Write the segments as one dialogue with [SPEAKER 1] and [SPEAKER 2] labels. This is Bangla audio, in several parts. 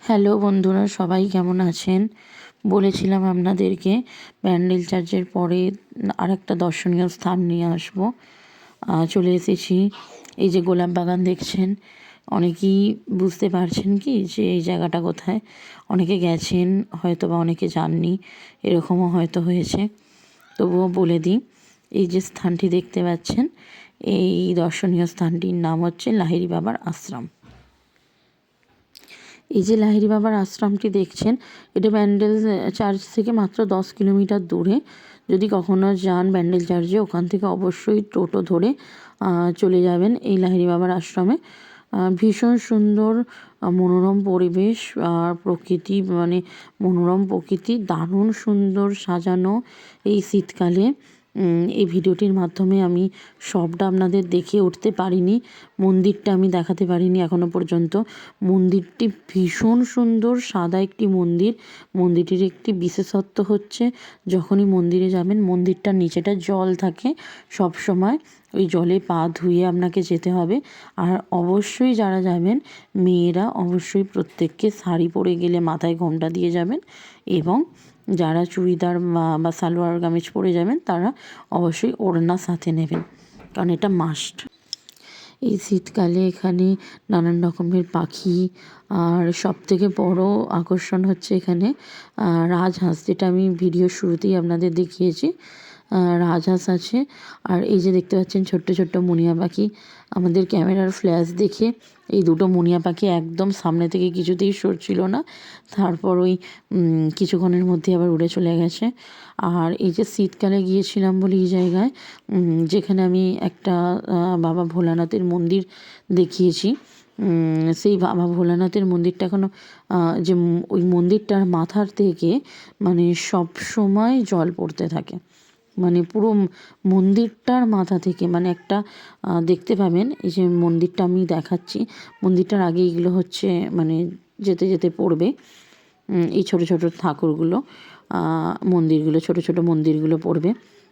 [SPEAKER 1] হ্যালো বন্ধুরা, সবাই কেমন আছেন? বলেছিলাম আপনাদেরকে ব্যান্ডেল চার্চের পরে আরেকটা দর্শনীয় স্থান নিয়ে আসবো। চলে এসেছি। এই যে গোলাপ বাগান দেখছেন, অনেকেই বুঝতে পারছেন কি যে এই জায়গাটা কোথায়। অনেকে গেছেন হয়তো বা অনেকে যাননি, এরকমও হয়তো হয়েছে। তবুও বলে দিই, এই যে স্থানটি দেখতে পাচ্ছেন, এই দর্শনীয় স্থানটির নাম হচ্ছে লাহিড়ী বাবার আশ্রম। এই যে লাহিড়ী বাবার আশ্রমটি দেখছেন, এটা ব্যান্ডেল চার্চ থেকে মাত্র 10 কিলোমিটার দূরে। যদি কখনো যান ব্যান্ডেল চার্চে, ওখান থেকে অবশ্যই টোটো ধরে চলে যাবেন এই লাহিড়ী বাবার আশ্রমে। ভীষণ সুন্দর মনোরম পরিবেশ আর প্রকৃতি, মানে মনোরম প্রকৃতি, দারুণ সুন্দর সাজানো। এই শীতকালে এই ভিডিওটির মাধ্যমে আমি সবটা আপনাদের দেখিয়ে উঠতে পারিনি, মন্দিরটা আমি দেখাতে পারিনি এখনো পর্যন্ত। মন্দিরটি ভীষণ সুন্দর, সাদা একটি মন্দির। মন্দিরটির একটি বিশেষত্ব হচ্ছে, যখনই মন্দিরে যাবেন মন্দিরটার নিচেটা জল থাকে সব সময়, ওই জলে পা ধুয়ে আপনাকে যেতে হবে। আর অবশ্যই যারা যাবেন মেয়েরা অবশ্যই প্রত্যেককে শাড়ি পরে গেলে মাথায় ঘোমটা দিয়ে যাবেন, এবং যারা চুড়িদার বা সালোয়ার কামিজ পরে যাবেন তারা অবশ্যই ওড়না সাথে নেবেন, কারণ এটা মাস্ট। এই শীতকালে এখানে নানান রকমের পাখি, আর সবথেকে বড় আকর্ষণ হচ্ছে এখানে রাজহাঁস, যেটা আমি ভিডিও শুরুতেই আপনাদের দেখিয়েছি। রাজহাঁস আছে। আর এই যে দেখতে পাচ্ছেন ছোট্ট ছোট্ট মুনিয়া পাখি, আমাদের ক্যামেরার ফ্ল্যাশ দেখে এই দুটো মুনিয়া পাখি একদম সামনে থেকে কিছুতেই সরছিল না। তারপর ওই কিছুক্ষণের মধ্যে আবার উড়ে চলে গেছে। আর এই যে শীতকালে গিয়েছিলাম বলে এই জায়গায়, যেখানে আমি একটা বাবা ভোলানাথের মন্দির দেখিয়েছি, সেই বাবা ভোলানাথের মন্দিরটা এখনও, যে ওই মন্দিরটার মাথার থেকে মানে সব সময় জল পড়তে থাকে, মানে পুরো মন্দিরটার মাথা থেকে, মানে একটা দেখতে পাবেন। এই যে মন্দিরটা আমি দেখাচ্ছি, মন্দিরটার আগে এগুলো হচ্ছে মানে যেতে যেতে পড়বে এই ছোট ছোট ঠাকুরগুলো, মন্দিরগুলো, ছোট ছোট মন্দিরগুলো পড়বে।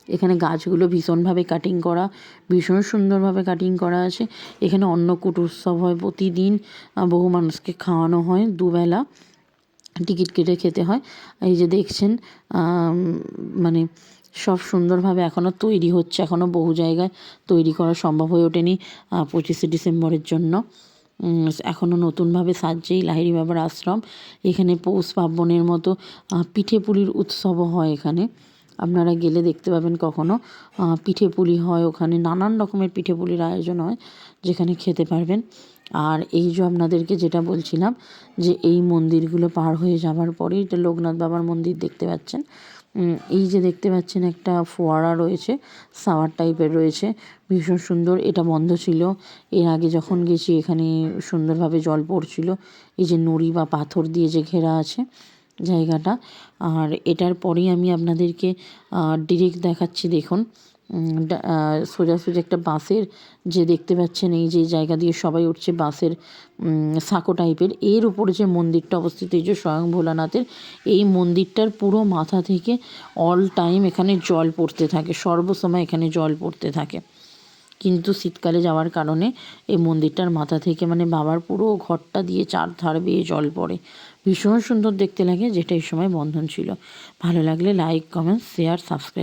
[SPEAKER 1] এখানে গাছগুলো ভীষণভাবে কাটিং করা, ভীষণ সুন্দরভাবে কাটিং করা আছে। এখানে অন্নকূট উৎসব হয় প্রতিদিন, বহু মানুষকে খাওয়ানো হয়, দুবেলা টিকিট কেটে খেতে হয়। এই যে দেখছেন মানে সব সুন্দরভাবে এখনও তৈরি হচ্ছে, এখনও বহু জায়গায় তৈরি করা সম্ভব হয়ে ওঠেনি 25শে ডিসেম্বরের জন্য। এখনও নতুনভাবে সাজছে এই লাহিড়ী বাবার আশ্রম। এখানে পৌষ পার্বণের মতো পিঠে পুলির উৎসবও হয় এখানে, আপনারা গেলে দেখতে পাবেন কখনো পিঠে পুলি হয় ওখানে, নানান রকমের পিঠে পুলির আয়োজন হয় যেখানে খেতে পারবেন। আর এই যে আপনাদেরকে যেটা বলছিলাম, যে এই মন্দিরগুলো পার হয়ে যাওয়ার পরেই এটা লোকনাথ বাবার মন্দির দেখতে পাচ্ছেন। এই যে দেখতে পাচ্ছেন একটা ফোয়ারা রয়েছে, সাওয়ার টাইপের রয়েছে, ভীষণ সুন্দর। এটা বন্ধ ছিল, এর আগে যখন গেছি এখানে সুন্দরভাবে জল পড়ছিল। এই যে নুড়ি বা পাথর দিয়ে যে ঘেরা আছে জায়গাটা। আর এটার পরেই আমি আপনাদেরকে ডিরেক্ট দেখাচ্ছি, দেখুন সোজাসুজি একটা বাঁশের, যে দেখতে পাচ্ছেন এই যে জায়গা দিয়ে সবাই উঠছে, বাঁশের সাঁকো টাইপের, এর উপরে যে মন্দিরটা অবস্থিত, এই যে স্বয়ং ভোলানাথের, এই মন্দিরটার পুরো মাথা থেকে অল টাইম এখানে জল পড়তে থাকে, সর্বসময় এখানে জল পড়তে থাকে। কিন্তু শীতকালে যাওয়ার কারণে এই মন্দিরটার মাথা থেকে, মানে বাবার পুরো ঘরটা দিয়ে চারধার বেয়ে জল পড়ে, ভীষণ সুন্দর দেখতে লাগে, যেটা এই সময় বন্ধন ছিল। ভালো লাগলে লাইক, কমেন্ট, শেয়ার, সাবস্ক্রাইব।